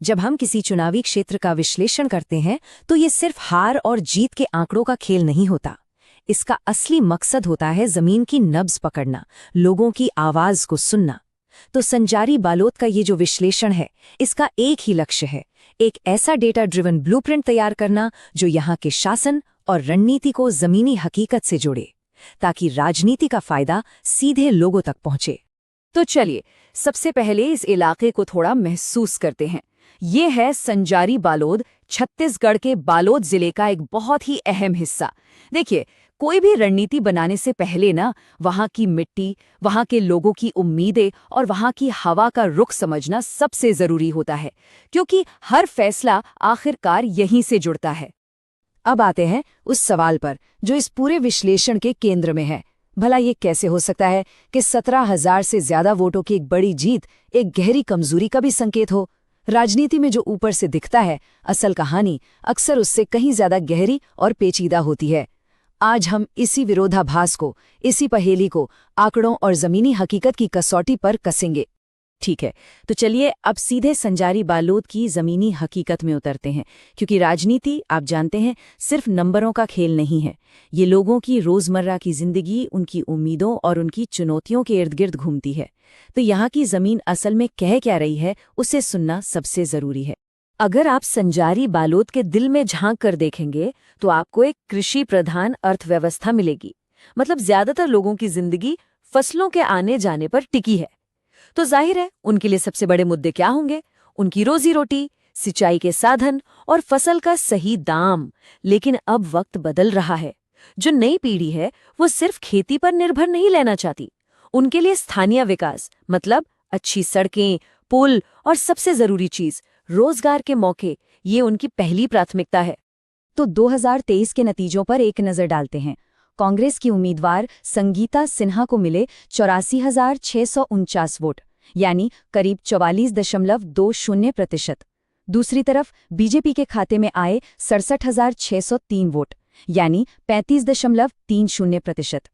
जब हम किसी चुनावी क्षेत्र का विश्लेषण करते हैं तो ये सिर्फ हार और जीत के आंकड़ों का खेल नहीं होता। इसका असली मकसद होता है जमीन की नब्ज पकड़ना, लोगों की आवाज को सुनना। तो संजारी बालोद का ये जो विश्लेषण है, इसका एक ही लक्ष्य है, एक ऐसा डेटा ड्रिवन ब्लूप्रिंट तैयार करना जो यहाँ के शासन और रणनीति को जमीनी हकीकत से जोड़े, ताकि राजनीति का फायदा सीधे लोगों तक पहुंचे। तो चलिए सबसे पहले इस इलाके को थोड़ा महसूस करते हैं। ये है संजारी बालोद, छत्तीसगढ़ के बालोद जिले का एक बहुत ही अहम हिस्सा। देखिए, कोई भी रणनीति बनाने से पहले ना वहाँ की मिट्टी, वहाँ के लोगों की उम्मीदें और वहाँ की हवा का रुख समझना सबसे जरूरी होता है, क्योंकि हर फैसला आखिरकार यहीं से जुड़ता है। अब आते हैं उस सवाल पर जो इस पूरे विश्लेषण के केंद्र में है। भला ये कैसे हो सकता है कि 17,000 से ज्यादा वोटों की एक बड़ी जीत एक गहरी कमजोरी का भी संकेत हो? राजनीति में जो ऊपर से दिखता है, असल कहानी अक्सर उससे कहीं ज्यादा गहरी और पेचीदा होती है। आज हम इसी विरोधाभास को, इसी पहेली को आंकड़ों और जमीनी हकीकत की कसौटी पर कसेंगे। ठीक है, तो चलिए अब सीधे संजारी बालोद की जमीनी हकीकत में उतरते हैं, क्योंकि राजनीति, आप जानते हैं, सिर्फ नंबरों का खेल नहीं है। ये लोगों की रोजमर्रा की जिंदगी, उनकी उम्मीदों और उनकी चुनौतियों के इर्द गिर्द घूमती है। तो यहाँ की जमीन असल में कह क्या रही है, उसे सुनना सबसे जरूरी है। अगर आप संजारी बालोद के दिल में झांक कर देखेंगे तो आपको एक कृषि प्रधान अर्थव्यवस्था मिलेगी। मतलब ज्यादातर लोगों की जिंदगी फसलों के आने जाने पर टिकी है। तो जाहिर है उनके लिए सबसे बड़े मुद्दे क्या होंगे? उनकी रोजी रोटी, सिंचाई के साधन और फसल का सही दाम। लेकिन अब वक्त बदल रहा है। जो नई पीढ़ी है वो सिर्फ खेती पर निर्भर नहीं लेना चाहती। उनके लिए स्थानीय विकास, मतलब अच्छी सड़कें, पुल और सबसे जरूरी चीज रोजगार के मौके, ये उनकी पहली प्राथमिकता है। तो 2023 के नतीजों पर एक नजर डालते हैं। कांग्रेस की उम्मीदवार संगीता सिन्हा को मिले 84,649 वोट, यानी करीब 44.20%। दूसरी तरफ बीजेपी के खाते में आए 67,603 वोट, यानी 35.30%।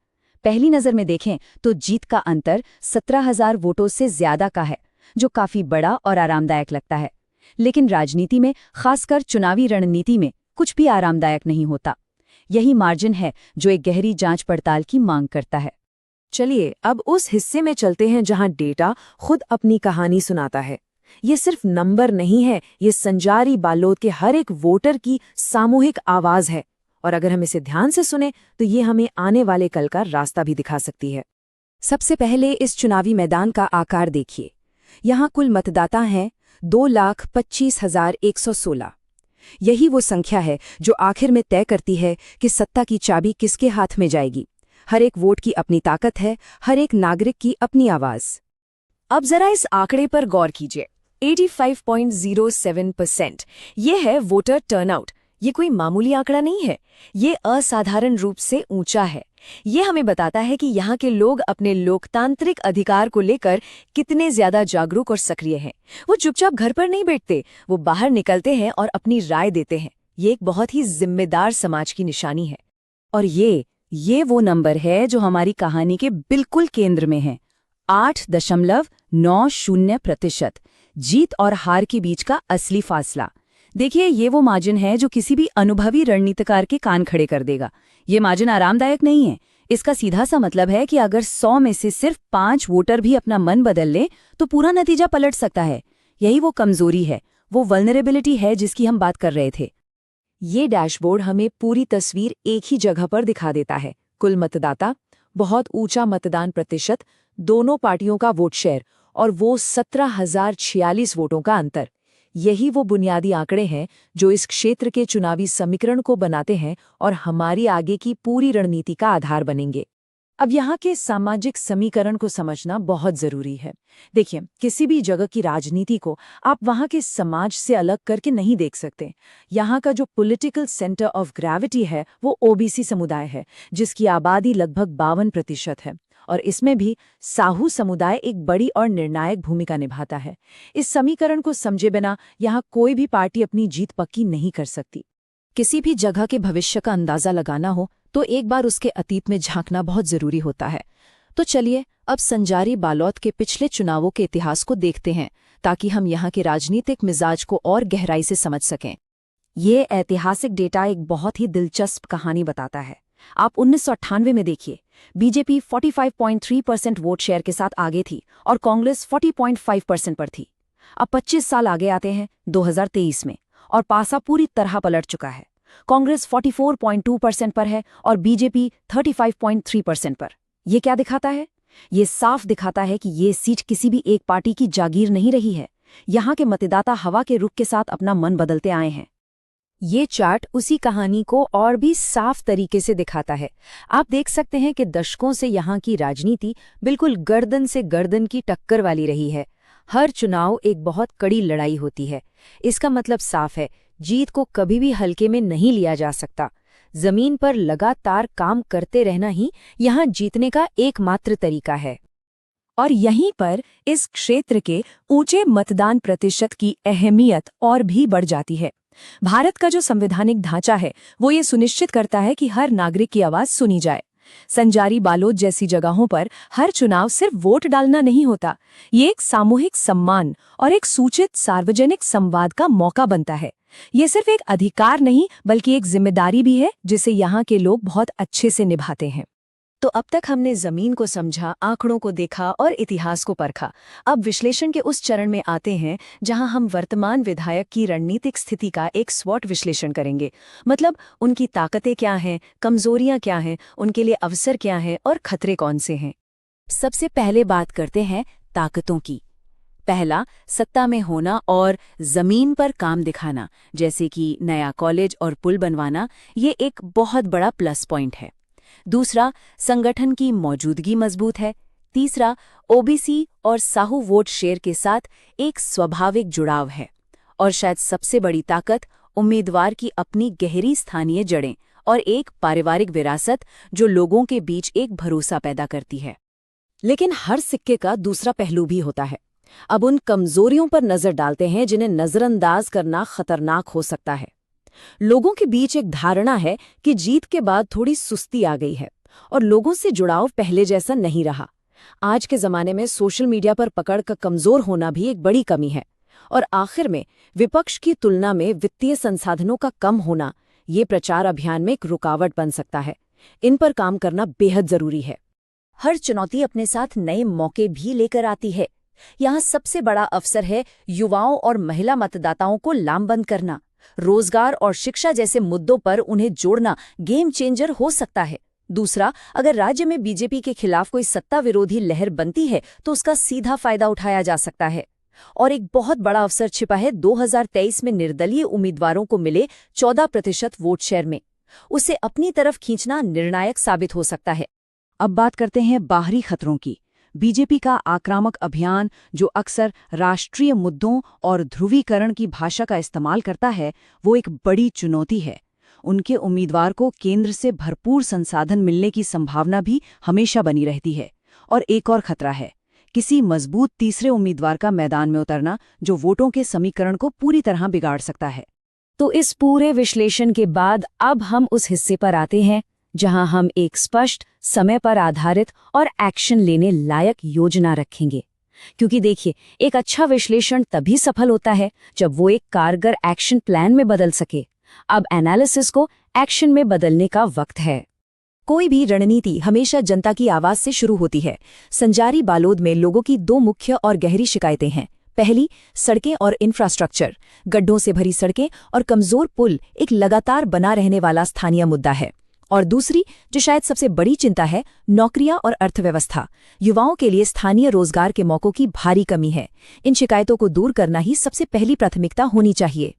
पहली नजर में देखें तो जीत का अंतर 17,000 वोटों से ज्यादा का है, जो काफी बड़ा और आरामदायक लगता है। लेकिन राजनीति में, खासकर चुनावी रणनीति में, कुछ भी आरामदायक नहीं होता। यही मार्जिन है जो एक गहरी जांच पड़ताल की मांग करता है। चलिए अब उस हिस्से में चलते हैं जहां डेटा खुद अपनी कहानी सुनाता है। ये सिर्फ नंबर नहीं है, ये संजारी बालोद के हर एक वोटर की सामूहिक आवाज है। और अगर हम इसे ध्यान से सुने तो ये हमें आने वाले कल का रास्ता भी दिखा सकती है। सबसे पहले इस चुनावी मैदान का आकार देखिए। यहाँ कुल मतदाता हैं 2,25,116। यही वो संख्या है जो आखिर में तय करती है कि सत्ता की चाबी किसके हाथ में जाएगी। हर एक वोट की अपनी ताकत है, हर एक नागरिक की अपनी आवाज। अब जरा इस आंकड़े पर गौर कीजिए, 85.07%। ये है वोटर टर्नआउट। ये कोई मामूली आंकड़ा नहीं है, ये असाधारण रूप से ऊंचा है। ये हमें बताता है कि यहाँ के लोग अपने लोकतांत्रिक अधिकार को लेकर कितने ज्यादा जागरूक और सक्रिय हैं। वो चुपचाप घर पर नहीं बैठते, वो बाहर निकलते हैं और अपनी राय देते हैं। ये एक बहुत ही जिम्मेदार समाज की निशानी है। और ये वो नंबर है जो हमारी कहानी के बिल्कुल केंद्र में है, 8.90%। जीत और हार के बीच का असली फासला। देखिए, ये वो मार्जिन है जो किसी भी अनुभवी रणनीतिकार के कान खड़े कर देगा। ये मार्जिन आरामदायक नहीं है। इसका सीधा सा मतलब है कि अगर 100 में से सिर्फ 5 वोटर भी अपना मन बदल ले तो पूरा नतीजा पलट सकता है। यही वो कमजोरी है, वो वल्नरेबिलिटी है जिसकी हम बात कर रहे थे। ये डैशबोर्ड हमें पूरी तस्वीर एक ही जगह पर दिखा देता है। कुल मतदाता, बहुत ऊंचा मतदान प्रतिशत, दोनों पार्टियों का वोट शेयर और वो 17,046 वोटों का अंतर। यही वो बुनियादी आंकड़े हैं जो इस क्षेत्र के चुनावी समीकरण को बनाते हैं और हमारी आगे की पूरी रणनीति का आधार बनेंगे। अब यहाँ के सामाजिक समीकरण को समझना बहुत जरूरी है। देखिए, किसी भी जगह की राजनीति को आप वहाँ के समाज से अलग करके नहीं देख सकते। यहाँ का जो पॉलिटिकल सेंटर ऑफ ग्रेविटी है वो ओबीसी समुदाय है, जिसकी आबादी लगभग 52% है। और इसमें भी साहू समुदाय एक बड़ी और निर्णायक भूमिका निभाता है। इस समीकरण को समझे बिना यहाँ कोई भी पार्टी अपनी जीत पक्की नहीं कर सकती। किसी भी जगह के भविष्य का अंदाजा लगाना हो तो एक बार उसके अतीत में झांकना बहुत जरूरी होता है। तो चलिए अब संजारी बालोद के पिछले चुनावों के इतिहास को देखते हैं, ताकि हम यहाँ के राजनीतिक मिजाज को और गहराई से समझ सकें। ये ऐतिहासिक डेटा एक बहुत ही दिलचस्प कहानी बताता है। आप 1998 में देखिए, बीजेपी 45.3% वोट शेयर के साथ आगे थी और कांग्रेस 40.5% पर थी। अब 25 साल आगे आते हैं 2023 में, और पासा पूरी तरह पलट चुका है। कांग्रेस 44.2% पर है और बीजेपी 35.3% पर। ये क्या दिखाता है? ये साफ दिखाता है कि ये सीट किसी भी एक पार्टी की जागीर नहीं रही है। यहाँ के मतदाता हवा के रुख के साथ अपना मन बदलते आए हैं। ये चार्ट उसी कहानी को और भी साफ तरीके से दिखाता है। आप देख सकते हैं कि दशकों से यहाँ की राजनीति बिल्कुल गर्दन से गर्दन की टक्कर वाली रही है। हर चुनाव एक बहुत कड़ी लड़ाई होती है। इसका मतलब साफ है, जीत को कभी भी हल्के में नहीं लिया जा सकता। जमीन पर लगातार काम करते रहना ही यहाँ जीतने का एकमात्र तरीका है। और यहीं पर इस क्षेत्र के ऊंचे मतदान प्रतिशत की अहमियत और भी बढ़ जाती है। भारत का जो संवैधानिक ढांचा है वो ये सुनिश्चित करता है कि हर नागरिक की आवाज सुनी जाए। संजारी बालोद जैसी जगहों पर हर चुनाव सिर्फ वोट डालना नहीं होता, ये एक सामूहिक सम्मान और एक सूचित सार्वजनिक संवाद का मौका बनता है। ये सिर्फ एक अधिकार नहीं बल्कि एक जिम्मेदारी भी है जिसे यहाँ के लोग बहुत अच्छे से निभाते हैं। तो अब तक हमने जमीन को समझा, आंकड़ों को देखा और इतिहास को परखा। अब विश्लेषण के उस चरण में आते हैं जहां हम वर्तमान विधायक की रणनीतिक स्थिति का एक स्वॉट विश्लेषण करेंगे। मतलब उनकी ताकतें क्या हैं, कमजोरियां क्या हैं, उनके लिए अवसर क्या हैं और खतरे कौन से हैं। सबसे पहले बात करते हैं ताकतों की। पहला, सत्ता में होना और जमीन पर काम दिखाना, जैसे कि नया कॉलेज और पुल बनवाना, ये एक बहुत बड़ा प्लस पॉइंट है। दूसरा, संगठन की मौजूदगी मजबूत है। तीसरा, ओबीसी और साहू वोट शेयर के साथ एक स्वाभाविक जुड़ाव है। और शायद सबसे बड़ी ताकत, उम्मीदवार की अपनी गहरी स्थानीय जड़ें और एक पारिवारिक विरासत जो लोगों के बीच एक भरोसा पैदा करती है। लेकिन हर सिक्के का दूसरा पहलू भी होता है। अब उन कमजोरियों पर नजर डालते हैं जिन्हें नजरअंदाज करना खतरनाक हो सकता है। लोगों के बीच एक धारणा है कि जीत के बाद थोड़ी सुस्ती आ गई है और लोगों से जुड़ाव पहले जैसा नहीं रहा। आज के जमाने में सोशल मीडिया पर पकड़ का कमजोर होना भी एक बड़ी कमी है। और आखिर में विपक्ष की तुलना में वित्तीय संसाधनों का कम होना, ये प्रचार अभियान में एक रुकावट बन सकता है। इन पर काम करना बेहद जरूरी है। हर चुनौती अपने साथ नए मौके भी लेकर आती है। यहाँ सबसे बड़ा अवसर है युवाओं और महिला मतदाताओं को लामबंद करना। रोजगार और शिक्षा जैसे मुद्दों पर उन्हें जोड़ना गेम चेंजर हो सकता है। दूसरा, अगर राज्य में बीजेपी के खिलाफ कोई सत्ता विरोधी लहर बनती है तो उसका सीधा फायदा उठाया जा सकता है। और एक बहुत बड़ा अवसर छिपा है 2023 में निर्दलीय उम्मीदवारों को मिले 14% वोट शेयर में। उसे अपनी तरफ खींचना निर्णायक साबित हो सकता है। अब बात करते हैं बाहरी खतरों की। बीजेपी का आक्रामक अभियान, जो अक्सर राष्ट्रीय मुद्दों और ध्रुवीकरण की भाषा का इस्तेमाल करता है, वो एक बड़ी चुनौती है। उनके उम्मीदवार को केंद्र से भरपूर संसाधन मिलने की संभावना भी हमेशा बनी रहती है। और एक और खतरा है, किसी मजबूत तीसरे उम्मीदवार का मैदान में उतरना, जो वोटों के समीकरण को पूरी तरह बिगाड़ सकता है। तो इस पूरे विश्लेषण के बाद अब हम उस हिस्से पर आते हैं जहां हम एक स्पष्ट, समय पर आधारित और एक्शन लेने लायक योजना रखेंगे। क्योंकि देखिए, एक अच्छा विश्लेषण तभी सफल होता है जब वो एक कारगर एक्शन प्लान में बदल सके। अब एनालिसिस को एक्शन में बदलने का वक्त है। कोई भी रणनीति हमेशा जनता की आवाज से शुरू होती है। संजारी बालोद में लोगों की दो मुख्य और गहरी शिकायतें हैं। पहली, सड़कें और इंफ्रास्ट्रक्चर। गड्ढों से भरी सड़कें और कमजोर पुल एक लगातार बना रहने वाला स्थानीय मुद्दा है। और दूसरी, जो शायद सबसे बड़ी चिंता है, नौकरियां और अर्थव्यवस्था। युवाओं के लिए स्थानीय रोजगार के मौकों की भारी कमी है। इन शिकायतों को दूर करना ही सबसे पहली प्राथमिकता होनी चाहिए।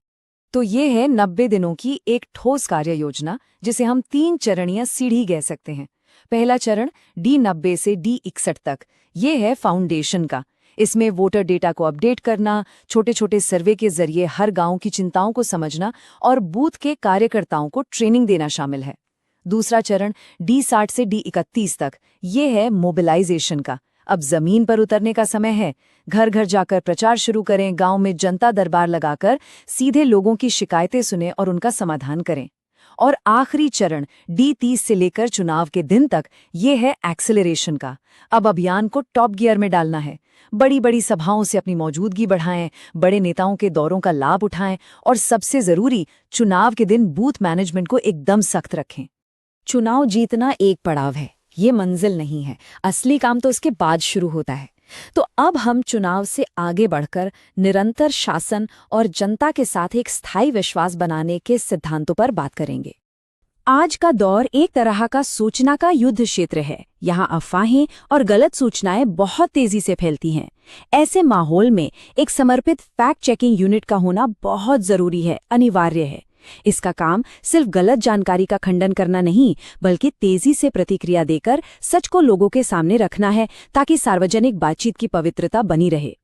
तो ये है 90 दिनों की एक ठोस कार्य योजना, जिसे हम 3 चरणीय सीढ़ी कह सकते हैं। पहला चरण D90 से D61 तक, ये है फाउंडेशन का। इसमें वोटर डेटा को अपडेट करना, छोटे छोटे सर्वे के जरिए हर गांव की चिंताओं को समझना और बूथ के कार्यकर्ताओं को ट्रेनिंग देना शामिल है। दूसरा चरण D60 से D31 तक, ये है मोबिलाइजेशन का। अब जमीन पर उतरने का समय है। घर घर जाकर प्रचार शुरू करें, गांव में जनता दरबार लगाकर सीधे लोगों की शिकायतें सुने और उनका समाधान करें। और आखिरी चरण D30 से लेकर चुनाव के दिन तक ये है एक्सेलरेशन का। अब अभियान को टॉप गियर में डालना है। बड़ी बड़ी सभाओं से अपनी मौजूदगी बढ़ाएं, बड़े नेताओं के दौरों का लाभ उठाएं और सबसे जरूरी चुनाव के दिन बूथ मैनेजमेंट को एकदम सख्त रखें। चुनाव जीतना एक पड़ाव है, ये मंजिल नहीं है। असली काम तो इसके बाद शुरू होता है। तो अब हम चुनाव से आगे बढ़कर निरंतर शासन और जनता के साथ एक स्थायी विश्वास बनाने के सिद्धांतों पर बात करेंगे। आज का दौर एक तरह का सूचना का युद्ध क्षेत्र है। यहाँ अफवाहें और गलत सूचनाएं बहुत तेजी से फैलती हैं। ऐसे माहौल में एक समर्पित फैक्ट चेकिंग यूनिट का होना बहुत जरूरी है, अनिवार्य है। इसका काम सिर्फ गलत जानकारी का खंडन करना नहीं, बल्कि तेजी से प्रतिक्रिया देकर सच को लोगों के सामने रखना है, ताकि सार्वजनिक बातचीत की पवित्रता बनी रहे।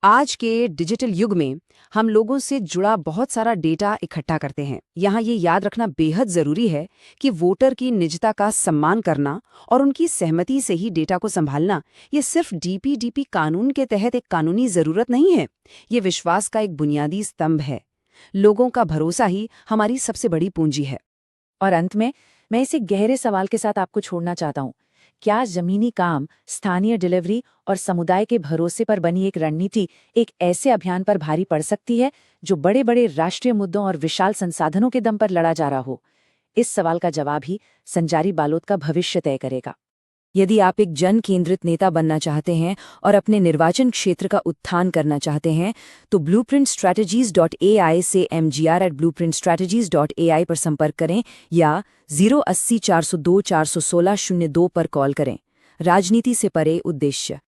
आज के डिजिटल युग में हम लोगों से जुड़ा बहुत सारा डेटा इकट्ठा करते हैं। यहाँ ये याद रखना बेहद जरूरी है कि वोटर की निजता का सम्मान करना और उनकी सहमति से ही डेटा को संभालना ये सिर्फ DPDP कानून के तहत एक कानूनी जरूरत नहीं है, ये विश्वास का एक बुनियादी स्तंभ है। लोगों का भरोसा ही हमारी सबसे बड़ी पूंजी है। और अंत में मैं इसे गहरे सवाल के साथ आपको छोड़ना चाहता हूँ। क्या जमीनी काम, स्थानीय डिलीवरी और समुदाय के भरोसे पर बनी एक रणनीति एक ऐसे अभियान पर भारी पड़ सकती है जो बड़े बड़े राष्ट्रीय मुद्दों और विशाल संसाधनों के दम पर लड़ा जा रहा हो? इस सवाल का जवाब ही संचारी बालोद का भविष्य तय करेगा। यदि आप एक जन केंद्रित नेता बनना चाहते हैं और अपने निर्वाचन क्षेत्र का उत्थान करना चाहते हैं, तो blueprintstrategies.ai से mgr@blueprintstrategies.ai पर संपर्क करें या 080 402 416 02 पर कॉल करें। राजनीति से परे उद्देश्य।